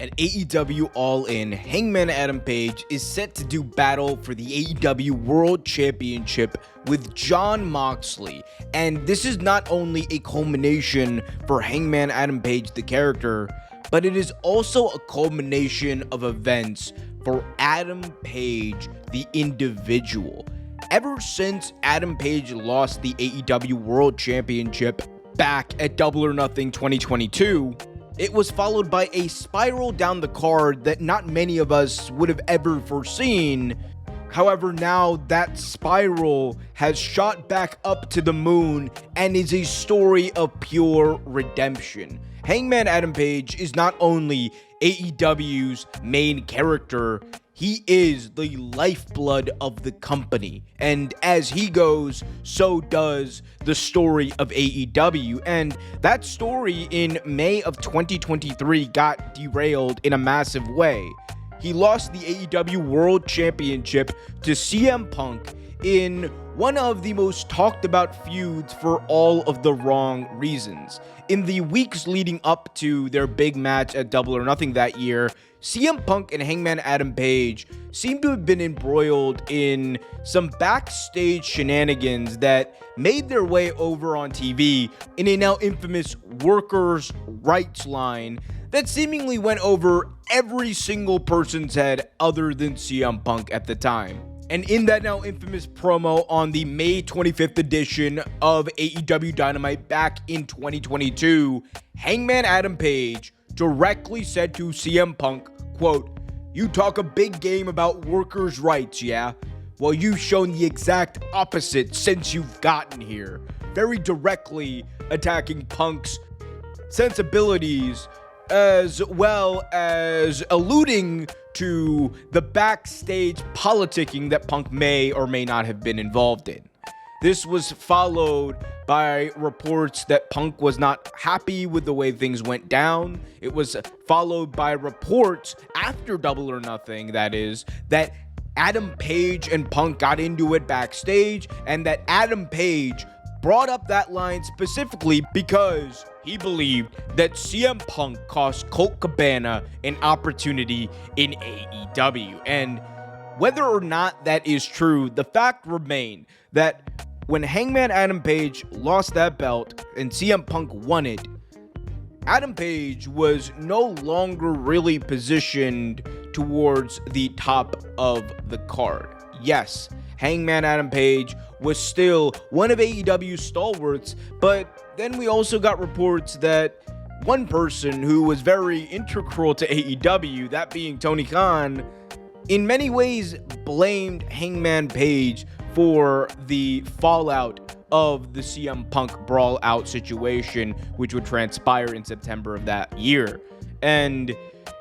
At AEW All In, Hangman Adam Page is set to do battle for the AEW World Championship with Jon Moxley, and this is not only a culmination for Hangman Adam Page the character, but it is also a culmination of events for Adam Page the individual. Ever since Adam Page lost the AEW World Championship back at Double or Nothing 2022, it was followed by a spiral down the card that not many of us would have ever foreseen. However, now that spiral has shot back up to the moon and is a story of pure redemption. Hangman Adam Page is not only AEW's main character, he is the lifeblood of the company, and as he goes, so does the story of AEW, and that story in May of 2023 got derailed in a massive way. He lost the AEW World Championship to CM Punk in one of the most talked about feuds for all of the wrong reasons. In the weeks leading up to their big match at Double or Nothing that year, CM Punk and Hangman Adam Page seem to have been embroiled in some backstage shenanigans that made their way over on TV in a now infamous workers' rights line that seemingly went over every single person's head other than CM Punk at the time. And in that now infamous promo on the May 25th edition of AEW Dynamite back in 2022, Hangman Adam Page directly said to CM Punk, quote, "You talk a big game about workers' rights, yeah? Well, you've shown the exact opposite since you've gotten here." Very directly attacking Punk's sensibilities, as well as alluding to the backstage politicking that Punk may or may not have been involved in. This was followed by reports that Punk was not happy with the way things went down. It was followed by reports after Double or Nothing, that is, that Adam Page and Punk got into it backstage, and that Adam Page brought up that line specifically because he believed that CM Punk cost Colt Cabana an opportunity in AEW. And whether or not that is true, the fact remained that when Hangman Adam Page lost that belt and CM Punk won it, Adam Page was no longer really positioned towards the top of the card. Yes, Hangman Adam Page was still one of AEW's stalwarts, but then we also got reports that one person who was very integral to AEW, that being Tony Khan, in many ways blamed Hangman Page for the fallout of the CM Punk brawl out situation, which would transpire in September of that year. And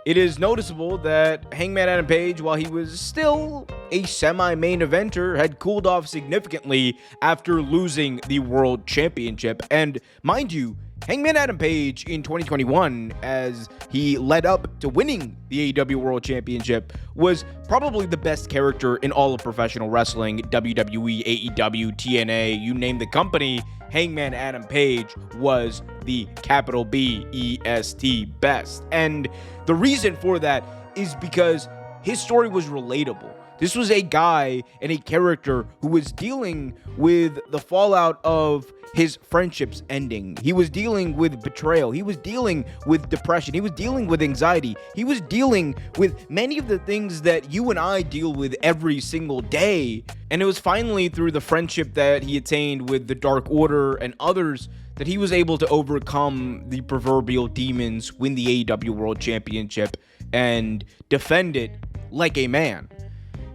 it is noticeable that Hangman Adam Page, while he was still a semi-main eventer, had cooled off significantly after losing the World Championship. And mind you, Hangman Adam Page in 2021, as he led up to winning the AEW World Championship, was probably the best character in all of professional wrestling. WWE, AEW, TNA, you name the company, Hangman Adam Page was the capital B-E-S-T best. And the reason for that is because his story was relatable. This was a guy and a character who was dealing with the fallout of his friendships ending. He was dealing with betrayal. He was dealing with depression. He was dealing with anxiety. He was dealing with many of the things that you and I deal with every single day. And it was finally through the friendship that he attained with the Dark Order and others that he was able to overcome the proverbial demons, win the AEW World Championship, and defend it like a man.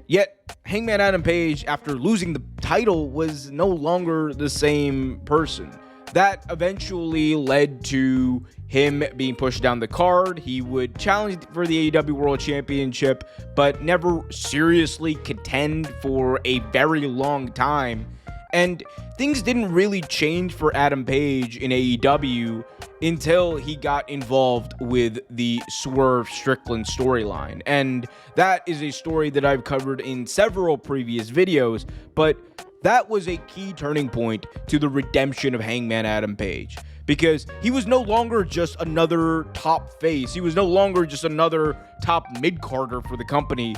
Yet, Hangman Adam Page, after losing the title, was no longer the same person. That eventually led to him being pushed down the card. He would challenge for the AEW World Championship, but never seriously contend for a very long time. And things didn't really change for Adam Page in AEW until he got involved with the Swerve Strickland storyline. And that is a story that I've covered in several previous videos, but that was a key turning point to the redemption of Hangman Adam Page. because he was no longer just another top face. He was no longer just another top mid-carder for the company.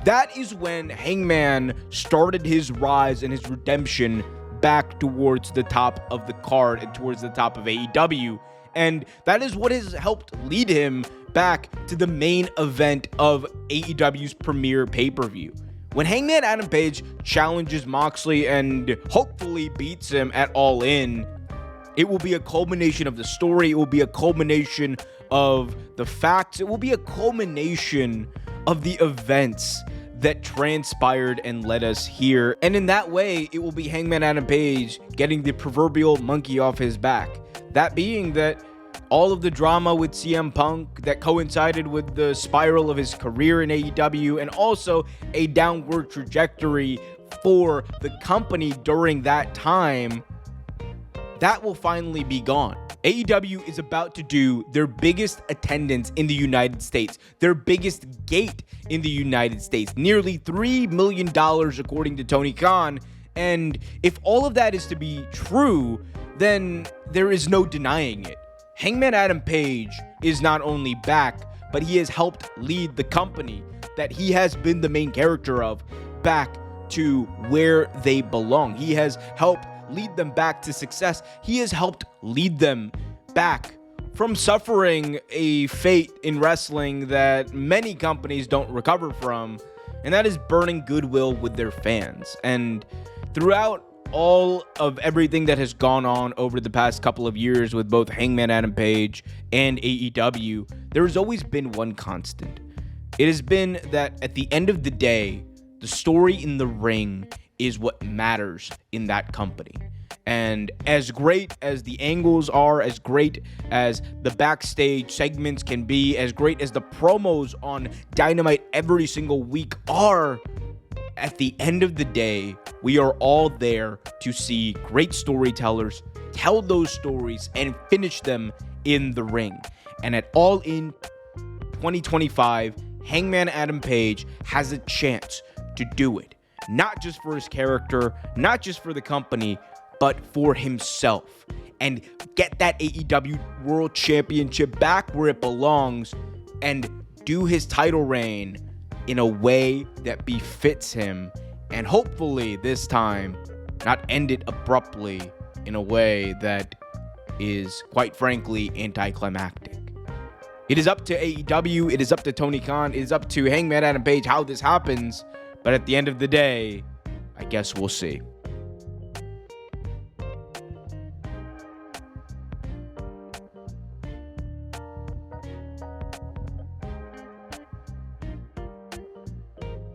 That is when Hangman started his rise and his redemption back towards the top of the card and towards the top of AEW. And that is what has helped lead him back to the main event of AEW's premier pay-per-view. When Hangman Adam Page challenges Moxley and hopefully beats him at All In, it will be a culmination of the story. It will be a culmination of the facts. It will be a culmination of the events that transpired and led us here. And in that way, it will be Hangman Adam Page getting the proverbial monkey off his back. That being that all of the drama with CM Punk that coincided with the spiral of his career in AEW, and also a downward trajectory for the company during that time, that will finally be gone. AEW is about to do their biggest attendance in the United States, their biggest gate in the United States, nearly $3 million according to Tony Khan. And if all of that is to be true, then there is no denying it. Hangman Adam Page is not only back, but he has helped lead the company that he has been the main character of back to where they belong. He has helped lead them back to success. He has helped lead them back from suffering a fate in wrestling that many companies don't recover from, and that is burning goodwill with their fans. And throughout all of everything that has gone on over the past couple of years with both Hangman Adam Page and AEW, there has always been one constant. It has been that at the end of the day, the story in the ring is what matters in that company. And as great as the angles are, as great as the backstage segments can be, as great as the promos on Dynamite every single week are, at the end of the day, we are all there to see great storytellers tell those stories and finish them in the ring. And at All In 2025, Hangman Adam Page has a chance to do it. Not just for his character, not just for the company, but for himself. And get that AEW World Championship back where it belongs and do his title reign in a way that befits him, and hopefully this time not end it abruptly in a way that is, quite frankly, anticlimactic. It is up to AEW, it is up to Tony Khan, it is up to Hangman Adam Page how this happens, but at the end of the day, I guess we'll see.